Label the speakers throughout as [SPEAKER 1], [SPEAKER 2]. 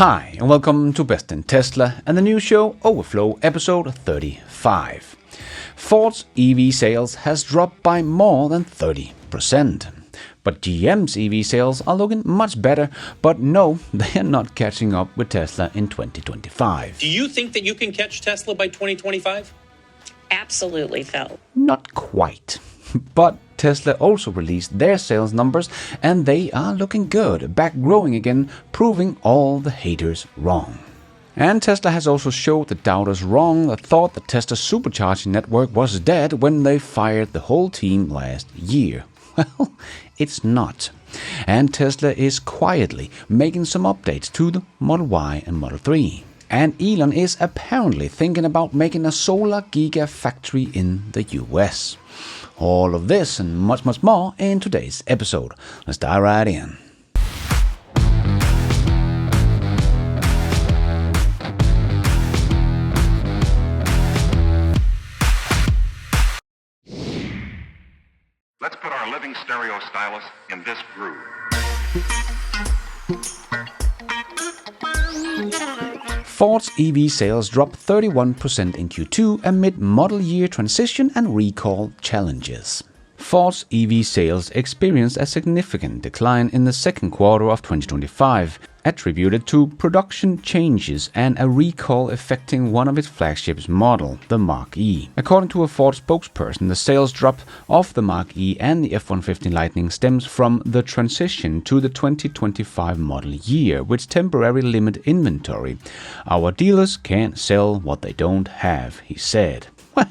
[SPEAKER 1] Hi, and welcome to Best in Tesla and the new show Overflow episode 35. Ford's EV sales has dropped by more than 30%. But GM's EV sales are looking much better, but no, they are not catching up with Tesla in 2025.
[SPEAKER 2] Do you think that you can catch Tesla by 2025?
[SPEAKER 3] Absolutely, Phil.
[SPEAKER 1] Not quite. But Tesla also released their sales numbers and they are looking good, back growing again, proving all the haters wrong. And Tesla has also showed the doubters wrong that thought the Tesla supercharging network was dead when they fired the whole team last year. Well, it's not. And Tesla is quietly making some updates to the Model Y and Model 3. And Elon is apparently thinking about making a solar GigaFactory in the US. All of this and much more in today's episode. Let's dive right in.
[SPEAKER 4] Let's put our living stereo stylus in this groove.
[SPEAKER 1] Ford's EV sales dropped 31% in Q2 amid model year transition and recall challenges. Ford's EV sales experienced a significant decline in the second quarter of 2025, attributed to production changes and a recall affecting one of its flagship models, the Mach-E. According to a Ford spokesperson, the sales drop of the Mach-E and the F-150 Lightning stems from the transition to the 2025 model year, which temporarily limit inventory. Our dealers can't sell what they don't have, he said.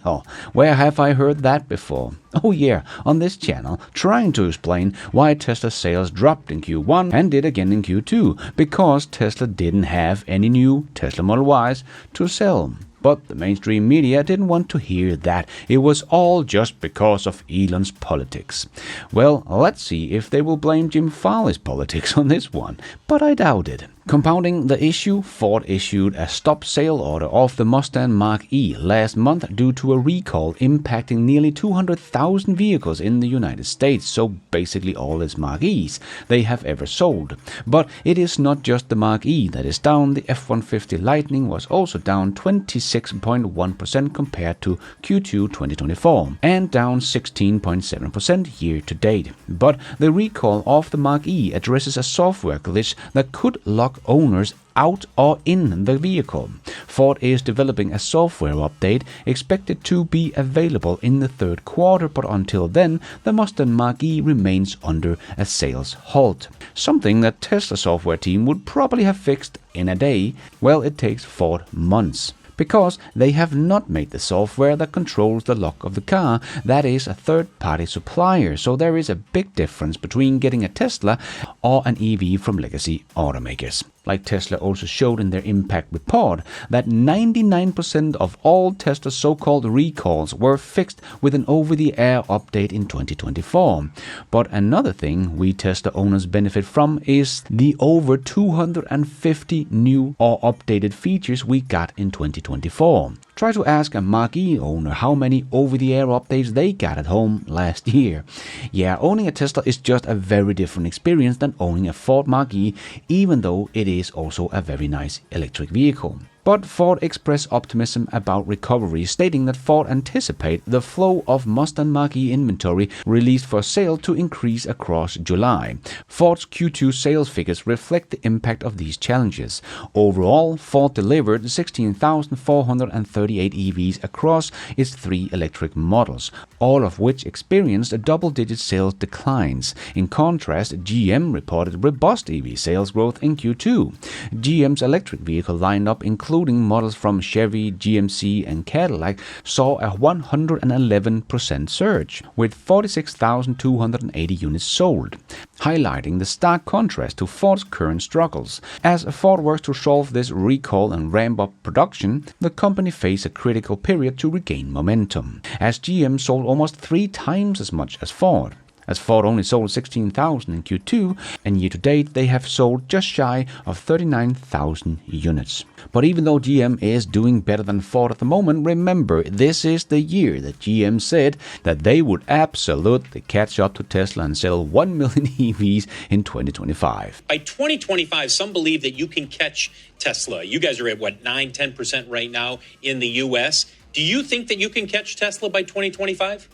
[SPEAKER 1] Well, where have I heard that before? Oh yeah, on this channel, trying to explain why Tesla sales dropped in Q1 and did again in Q2, because Tesla didn't have any new Tesla Model Ys to sell. But the mainstream media didn't want to hear that. It was all just because of Elon's politics. Well, let's see if they will blame Jim Farley's politics on this one, but I doubt it. Compounding the issue, Ford issued a stop sale order of the Mustang Mach-E last month due to a recall impacting nearly 200,000 vehicles in the United States, so basically all its Mach-Es they have ever sold. But it is not just the Mach-E that is down. The F-150 Lightning was also down 26.1% compared to Q2 2024 and down 16.7% year to date. But the recall of the Mach-E addresses a software glitch that could lock owners out or in the vehicle. Ford is developing a software update expected to be available in the third quarter, but until then, the Mustang Mach-E remains under a sales halt. Something that Tesla software team would probably have fixed in a day. Well, it takes Ford months, because they have not made the software that controls the lock of the car. That is a third-party supplier, so there is a big difference between getting a Tesla or an EV from legacy automakers. Like Tesla also showed in their impact report, that 99% of all Tesla's so-called recalls were fixed with an over-the-air update in 2024. But another thing we Tesla owners benefit from is the over 250 new or updated features we got in 2024. Try to ask a Mach-E owner how many over-the-air updates they got at home last year. Yeah, owning a Tesla is just a very different experience than owning a Ford Mach-E, even though it is also a very nice electric vehicle. But Ford expressed optimism about recovery, stating that Ford anticipate the flow of Mustang Mach-E inventory released for sale to increase across July. Ford's Q2 sales figures reflect the impact of these challenges. Overall, Ford delivered 16,438 EVs across its three electric models, all of which experienced double-digit sales declines. In contrast, GM reported robust EV sales growth in Q2. GM's electric vehicle lineup, including models from Chevy, GMC, and Cadillac, saw a 111% surge, with 46,280 units sold, highlighting the stark contrast to Ford's current struggles. As Ford works to solve this recall and ramp up production, the company faced a critical period to regain momentum, as GM sold almost 3 times as much as Ford. as Ford only sold 16,000 in Q2, and year to date they have sold just shy of 39,000 units. But even though GM is doing better than Ford at the moment, remember, this is the year that GM said that they would absolutely catch up to Tesla and sell 1 million EVs in 2025.
[SPEAKER 2] By 2025, some believe that you can catch Tesla. You guys are at, what, 9-10% right now in the U.S. Do you think that you can catch Tesla by 2025?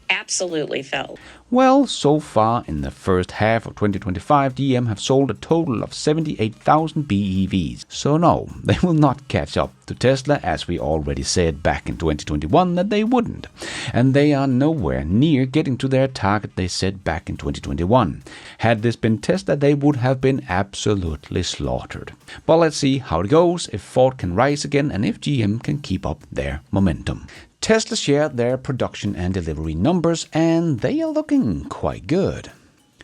[SPEAKER 3] Absolutely, Phil.
[SPEAKER 1] Well, so far in the first half of 2025, GM have sold a total of 78,000 BEVs. So no, they will not catch up to Tesla, as we already said back in 2021 that they wouldn't. And they are nowhere near getting to their target they set back in 2021. Had this been Tesla, they would have been absolutely slaughtered. But let's see how it goes, if Ford can rise again and if GM can keep up their momentum. Tesla shared their production and delivery numbers, and they are looking quite good.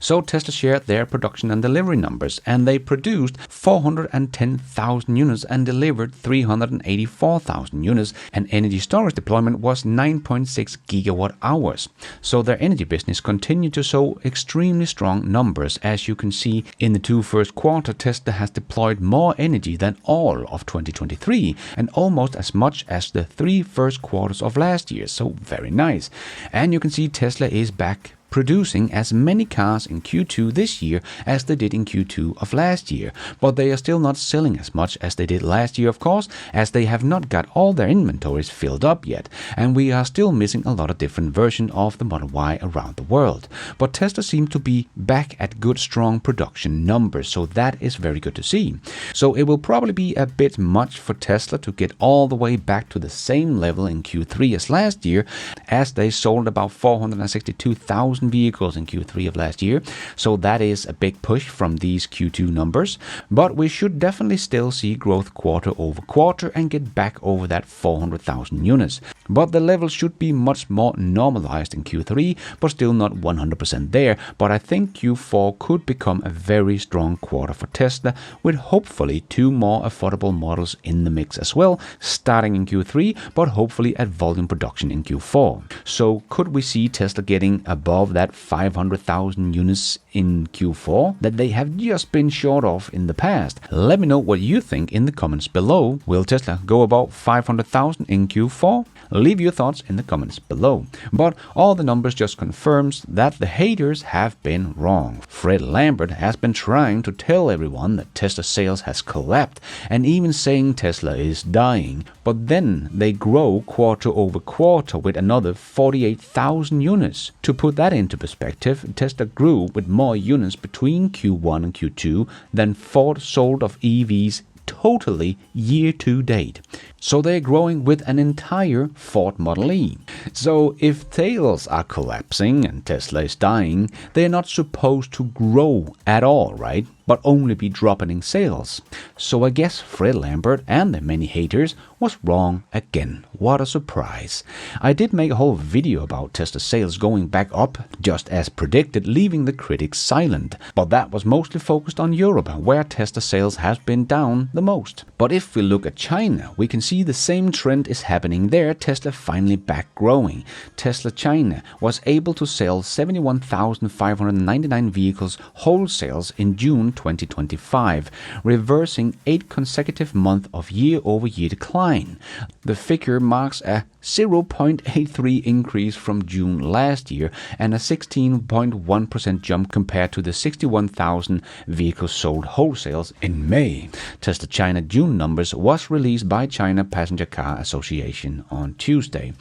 [SPEAKER 1] So Tesla shared their production and delivery numbers, and they produced 410,000 units and delivered 384,000 units, and energy storage deployment was 9.6 gigawatt hours. So their energy business continued to show extremely strong numbers. As you can see, in the two first quarters, Tesla has deployed more energy than all of 2023, and almost as much as the 3 first quarters of last year. So very nice. And you can see Tesla is back producing as many cars in Q2 this year as they did in Q2 of last year, but they are still not selling as much as they did last year, of course, as they have not got all their inventories filled up yet, and we are still missing a lot of different versions of the Model Y around the world. But Tesla seems to be back at good strong production numbers, so that is very good to see. So it will probably be a bit much for Tesla to get all the way back to the same level in Q3 as last year, as they sold about 462,000 vehicles in Q3 of last year, so that is a big push from these Q2 numbers, but we should definitely still see growth quarter over quarter and get back over that 400,000 units. But the level should be much more normalized in Q3, but still not 100% there. But I think Q4 could become a very strong quarter for Tesla, with hopefully 2 more affordable models in the mix as well, starting in Q3, but hopefully at volume production in Q4. So could we see Tesla getting above that 500,000 units in Q4 that they have just been short of in the past? Let me know what you think in the comments below. Will Tesla go about 500,000 in Q4? Leave your thoughts in the comments below. But all the numbers just confirms that the haters have been wrong. Fred Lambert has been trying to tell everyone that Tesla sales has collapsed, and even saying Tesla is dying. But then they grow quarter over quarter with another 48,000 units. To put that into perspective, Tesla grew with more units between Q1 and Q2 than Ford sold of EVs totally year to date. So they're growing with an entire Ford Model E. So if sales are collapsing and Tesla is dying, they're not supposed to grow at all, right? But only be dropping in sales. So I guess Fred Lambert and the many haters was wrong again. What a surprise. I did make a whole video about Tesla sales going back up, just as predicted, leaving the critics silent. But that was mostly focused on Europe, where Tesla sales has been down the most. But if we look at China, we can see the same trend is happening there. Tesla finally back growing. Tesla China was able to sell 71,599 vehicles wholesales in June 2025, reversing 8 consecutive months of year-over-year decline. The figure marks a 0.83 increase from June last year and a 16.1% jump compared to the 61,000 vehicles sold wholesales in May. Tesla China June numbers was released by China Passenger Car Association on Tuesday.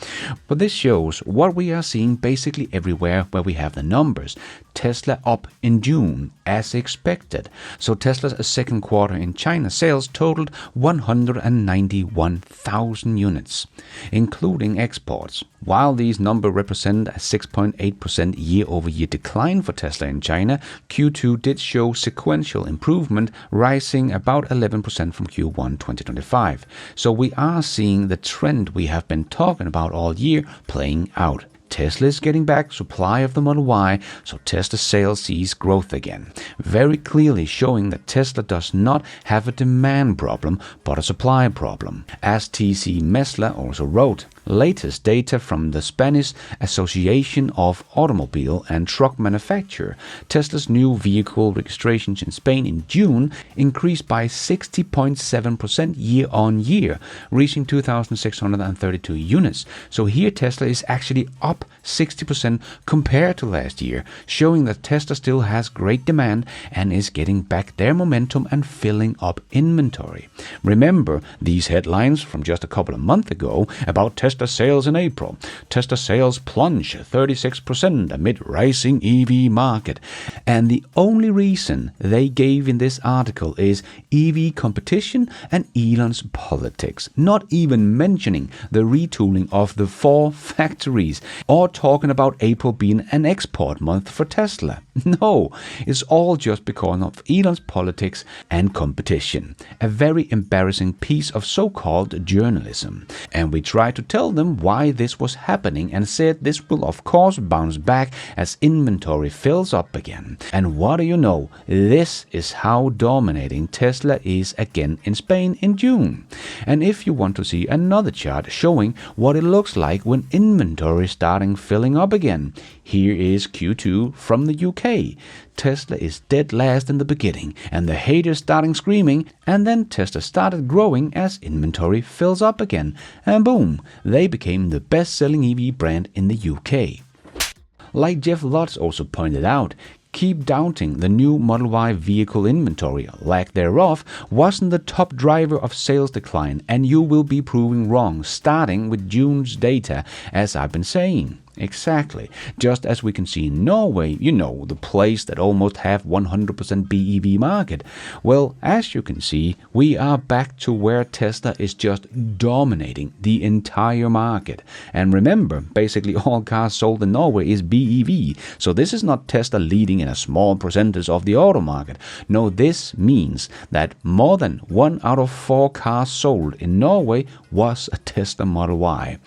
[SPEAKER 1] But this shows what we are seeing basically everywhere where we have the numbers. Tesla up in June as expected. So Tesla's second quarter in China sales totaled 191,000 units, including exports. While these numbers represent a 6.8% year-over-year decline for Tesla in China, Q2 did show sequential improvement, rising about 11% from Q1 2025. So we are seeing the trend we have been talking about all year playing out. Tesla is getting back supply of the Model Y, so Tesla sales sees growth again, very clearly showing that Tesla does not have a demand problem, but a supply problem. As TC Messler also wrote, Latest data from the Spanish Association of Automobile and Truck Manufacture, Tesla's new vehicle registrations in Spain in June increased by 60.7% year-on-year, reaching 2,632 units. So here Tesla is actually up 60% compared to last year, showing that Tesla still has great demand and is getting back their momentum and filling up inventory. Remember these headlines from just a couple of months ago about Tesla sales in April. Tesla sales plunge 36% amid rising EV market. And the only reason they gave in this article is EV competition and Elon's politics, not even mentioning the retooling of the 4 factories or talking about April being an export month for Tesla. No, it's all just because of Elon's politics and competition. A very embarrassing piece of so-called journalism. And we tried to tell them why this was happening and said this will of course bounce back as inventory fills up again. And what do you know? This is how dominating Tesla is again in Spain in June. And if you want to see another chart showing what it looks like when inventory starting filling up again, here is Q2 from the UK. Tesla is dead last in the beginning and the haters starting screaming, and then Tesla started growing as inventory fills up again, and boom, they became the best-selling EV brand in the UK. Like Jeff Lutz also pointed out, keep doubting the new Model Y vehicle inventory, lack thereof, wasn't the top driver of sales decline, and you will be proving wrong, starting with June's data, as I've been saying. Exactly. Just as we can see in Norway, the place that almost have 100% BEV market. Well, as you can see, we are back to where Tesla is just dominating the entire market. And remember, basically all cars sold in Norway is BEV. So this is not Tesla leading in a small percentage of the auto market. No, this means that more than 1 out of 4 cars sold in Norway was a Tesla Model Y.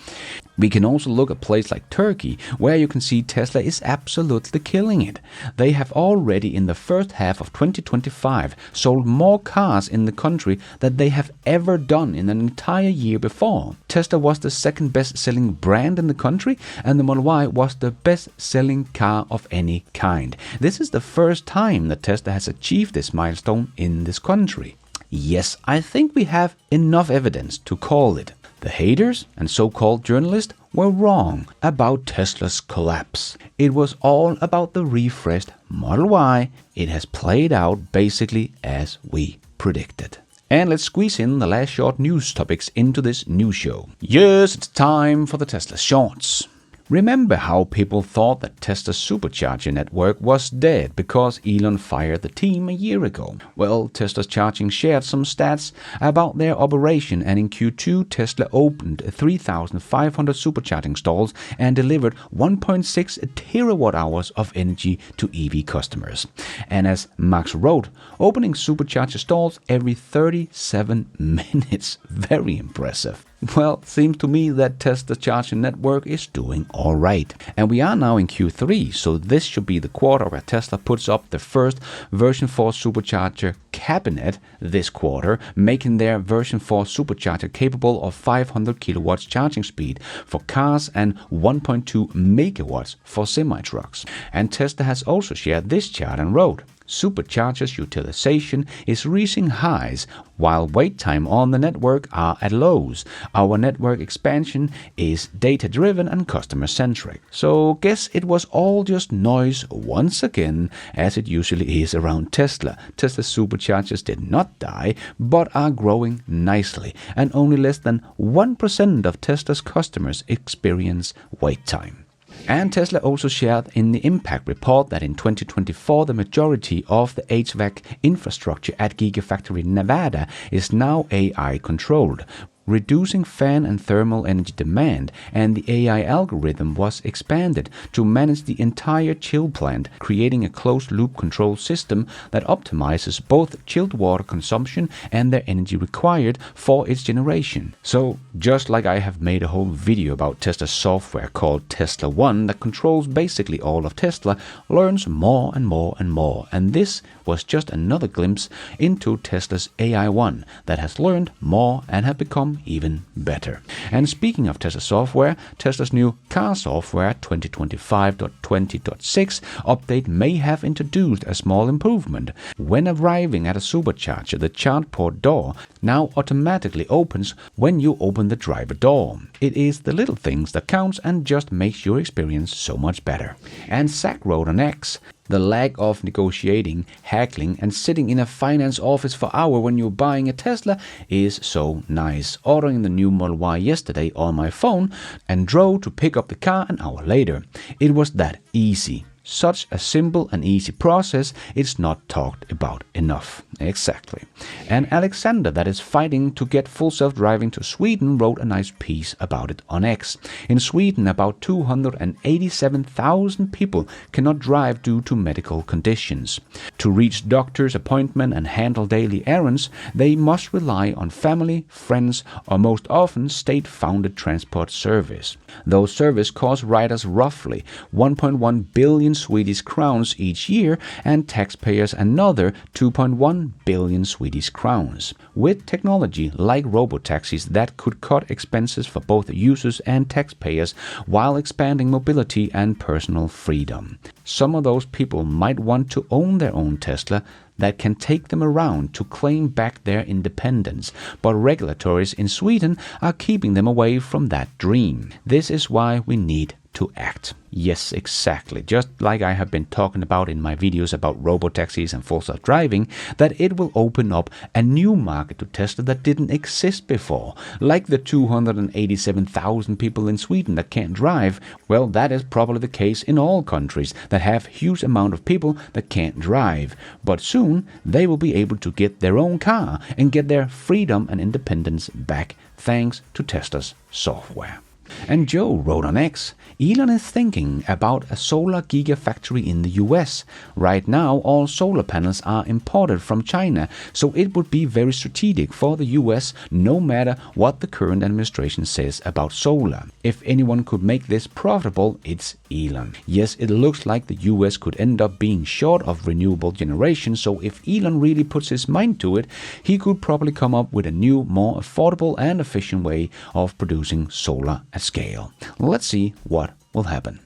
[SPEAKER 1] We can also look at a place like Turkey, where you can see Tesla is absolutely killing it. They have already in the first half of 2025 sold more cars in the country than they have ever done in an entire year before. Tesla was the second best-selling brand in the country, and the Model Y was the best-selling car of any kind. This is the first time that Tesla has achieved this milestone in this country. Yes, I think we have enough evidence to call it. The haters and so-called journalists were wrong about Tesla's collapse. It was all about the refreshed Model Y. It has played out basically as we predicted. And let's squeeze in the last short news topics into this news show. Yes, it's time for the Tesla Shorts. Remember how people thought that Tesla's supercharger network was dead because Elon fired the team a year ago? Well, Tesla's charging shared some stats about their operation, and in Q2 Tesla opened 3,500 supercharging stalls and delivered 1.6 terawatt hours of energy to EV customers. And as Max wrote, opening supercharger stalls every 37 minutes. Very impressive. Well, seems to me that Tesla's charging network is doing all right. And we are now in Q3, so this should be the quarter where Tesla puts up the first version 4 supercharger cabinet this quarter, making their version 4 supercharger capable of 500 kilowatts charging speed for cars and 1.2 megawatts for semi-trucks. And Tesla has also shared this chart and wrote, superchargers utilization is reaching highs while wait time on the network are at lows. Our network expansion is data-driven and customer-centric. So guess it was all just noise once again, as it usually is around Tesla. Tesla's superchargers did not die, but are growing nicely, and only less than 1% of Tesla's customers experience wait time. And Tesla also shared in the impact report that in 2024 the majority of the HVAC infrastructure at GigaFactory Nevada is now AI controlled, reducing fan and thermal energy demand, and the AI algorithm was expanded to manage the entire chill plant, creating a closed-loop control system that optimizes both chilled water consumption and the energy required for its generation. So, just like I have made a whole video about Tesla software called Tesla One that controls basically all of Tesla, learns more and more and more, and this was just another glimpse into Tesla's AI One that has learned more and have become even better. And speaking of Tesla software, Tesla's new car software 2025.20.6 update may have introduced a small improvement. When arriving at a supercharger, the charge port door now automatically opens when you open the driver door. It is the little things that counts and just makes your experience so much better. And Zach wrote on X, the lack of negotiating, haggling, and sitting in a finance office for hours when you're buying a Tesla is so nice. Ordering the new Model Y yesterday on my phone and drove to pick up the car an hour later. It was that easy. Such a simple and easy process, it's not talked about enough. Exactly. And Alexander, that is fighting to get full self-driving to Sweden, wrote a nice piece about it on X. In Sweden, about 287,000 people cannot drive due to medical conditions. To reach doctor's appointment and handle daily errands, they must rely on family, friends, or most often state-funded transport service. Those service costs riders roughly 1.1 billion Swedish crowns each year and taxpayers another 2.1 billion Swedish crowns. With technology like robotaxis that could cut expenses for both users and taxpayers while expanding mobility and personal freedom. Some of those people might want to own their own Tesla that can take them around to claim back their independence, but regulators in Sweden are keeping them away from that dream. This is why we need to act. Yes, exactly. Just like I have been talking about in my videos about robotaxis and full self-driving, that it will open up a new market to Tesla that didn't exist before. Like the 287,000 people in Sweden that can't drive, well, that is probably the case in all countries that have huge amount of people that can't drive. But soon, they will be able to get their own car and get their freedom and independence back thanks to Tesla's software. And Joe wrote on X, Elon is thinking about a solar gigafactory in the US. Right now, all solar panels are imported from China, so it would be very strategic for the US no matter what the current administration says about solar. If anyone could make this profitable, it's Elon. Yes, it looks like the US could end up being short of renewable generation, so if Elon really puts his mind to it, he could probably come up with a new, more affordable and efficient way of producing solar at scale. Let's see what will happen.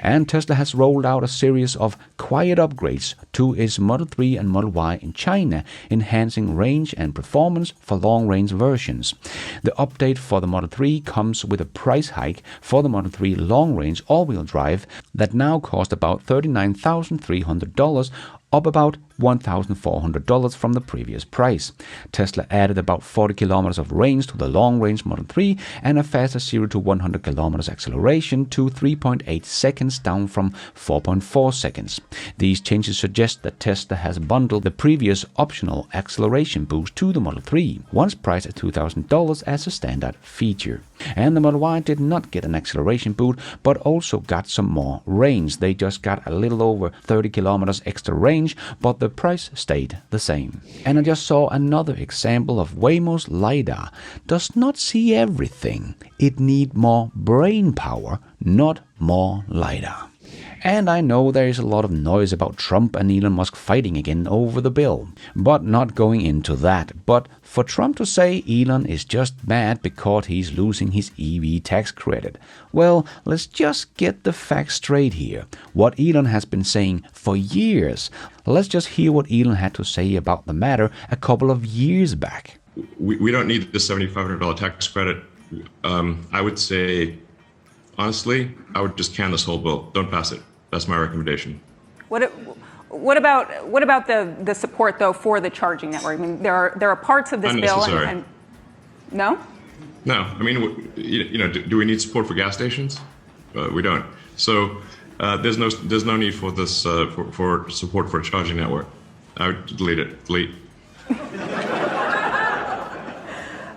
[SPEAKER 1] And Tesla has rolled out a series of quiet upgrades to its Model 3 and Model Y in China, enhancing range and performance for long-range versions. The update for the Model 3 comes with a price hike for the Model 3 long-range all-wheel drive that now costs about $39,300, up about $1,400 from the previous price. Tesla added about 40 kilometers of range to the long-range Model 3 and a faster 0 to 100 kilometers acceleration to 3.8 seconds, down from 4.4 seconds. These changes suggest that Tesla has bundled the previous optional acceleration boost to the Model 3, once priced at $2,000 as a standard feature. And the Model Y did not get an acceleration boost, but also got some more range. They just got a little over 30 kilometers extra range, but the price stayed the same. And I just saw another example of Waymo's LiDAR does not see everything. It needs more brain power, not more LiDAR. And I know there is a lot of noise about Trump and Elon Musk fighting again over the bill, but not going into that. But for Trump to say Elon is just mad because he's losing his EV tax credit, well, let's just get the facts straight here. What Elon has been saying for years. Let's just hear what Elon had to say about the matter a couple of years back.
[SPEAKER 5] We don't need the $7,500 tax credit. I would say, honestly, I would just can this whole bill. Don't pass it. That's my recommendation.
[SPEAKER 6] What about the support though for the charging network? I mean, there are parts of this bill and no.
[SPEAKER 5] No, I mean, do we need support for gas stations? We don't. So there's no need for this for support for a charging network. I would delete it. Delete.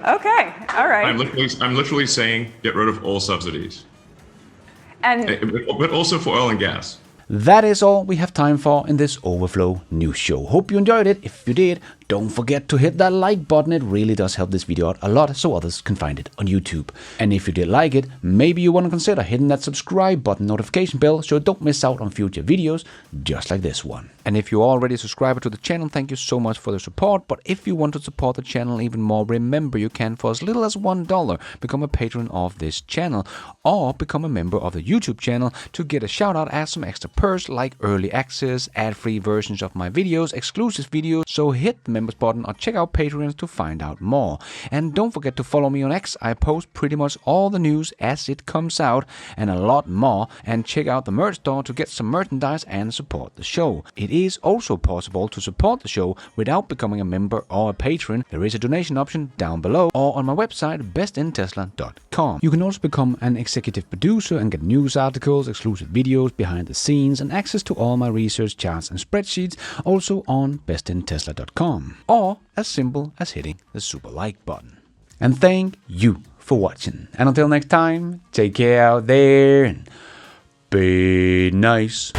[SPEAKER 6] Okay. All right.
[SPEAKER 5] I'm literally saying get rid of all subsidies. But also for oil and gas.
[SPEAKER 1] That is all we have time for in this Overflow News Show. Hope you enjoyed it. If you did, Don't forget to hit that like button, it really does help this video out a lot so others can find it on YouTube. And if you did like it, maybe you want to consider hitting that subscribe button, notification bell, so you don't miss out on future videos just like this one. And if you're already a subscriber to the channel, thank you so much for the support. But if you want to support the channel even more, remember you can, for as little as $1, become a patron of this channel or become a member of the YouTube channel to get a shout out as some extra perks like early access, ad-free versions of my videos, exclusive videos. So hit the members button or check out Patreon to find out more. And don't forget to follow me on X. I post pretty much all the news as it comes out and a lot more. And check out the merch store to get some merchandise and support the show. It is also possible to support the show without becoming a member or a patron. There is a donation option down below or on my website bestintesla.com. You can also become an executive producer and get news articles, exclusive videos, behind the scenes, and access to all my research charts and spreadsheets also on bestintesla.com, or as simple as hitting the super like button. And thank you for watching. And until next time, take care out there and be nice.